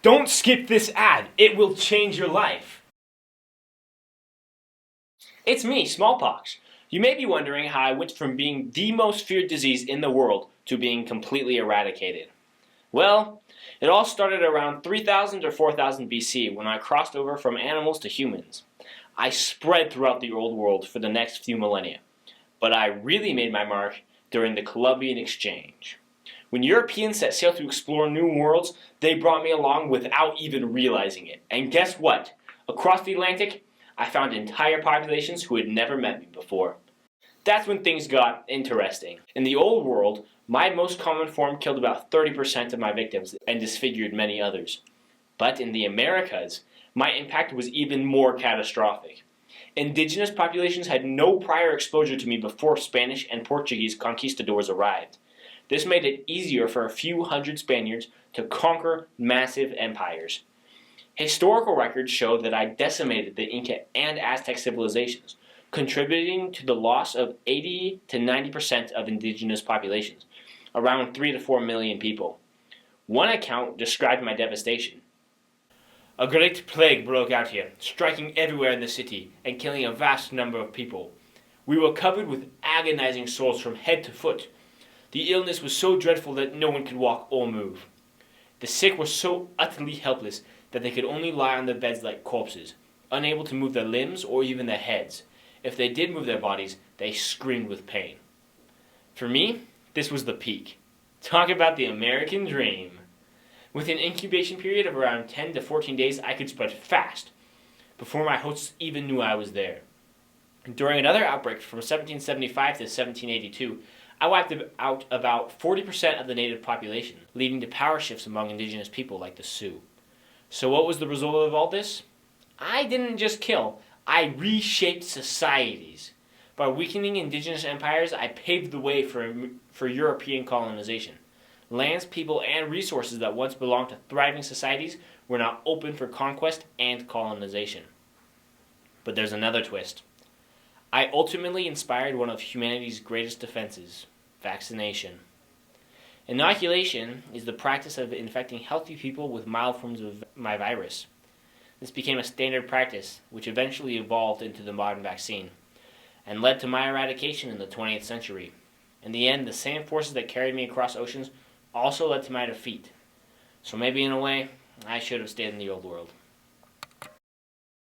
Don't skip this ad. It will change your life. It's me, Smallpox. You may be wondering how I went from being the most feared disease in the world to being completely eradicated. Well, it all started around 3000 or 4000 BC when I crossed over from animals to humans. I spread throughout the old world for the next few millennia, but I really made my mark during the Columbian Exchange. When Europeans set sail to explore new worlds, they brought me along without even realizing it. And guess what? Across the Atlantic, I found entire populations who had never met me before. That's when things got interesting. In the old world, my most common form killed about 30% of my victims and disfigured many others. But in the Americas, my impact was even more catastrophic. Indigenous populations had no prior exposure to me before Spanish and Portuguese conquistadors arrived. This made it easier for a few hundred Spaniards to conquer massive empires. Historical records show that I decimated the Inca and Aztec civilizations, contributing to the loss of 80 to 90% of indigenous populations, around 3 to 4 million people. One account described my devastation. A great plague broke out here, striking everywhere in the city and killing a vast number of people. We were covered with agonizing sores from head to foot. The illness was so dreadful that no one could walk or move. The sick were so utterly helpless that they could only lie on their beds like corpses, unable to move their limbs or even their heads. If they did move their bodies, they screamed with pain. For me, this was the peak. Talk about the American dream. With an incubation period of around 10 to 14 days, I could spread fast, before my hosts even knew I was there. During another outbreak from 1775 to 1782, I wiped out about 40% of the native population, leading to power shifts among indigenous people like the Sioux. So what was the result of all this? I didn't just kill, I reshaped societies. By weakening indigenous empires, I paved the way for European colonization. Lands, people, and resources that once belonged to thriving societies were now open for conquest and colonization. But there's another twist. I ultimately inspired one of humanity's greatest defenses, vaccination. Inoculation is the practice of infecting healthy people with mild forms of my virus. This became a standard practice, which eventually evolved into the modern vaccine, and led to my eradication in the 20th century. In the end, the same forces that carried me across oceans also led to my defeat. So maybe in a way, I should have stayed in the old world.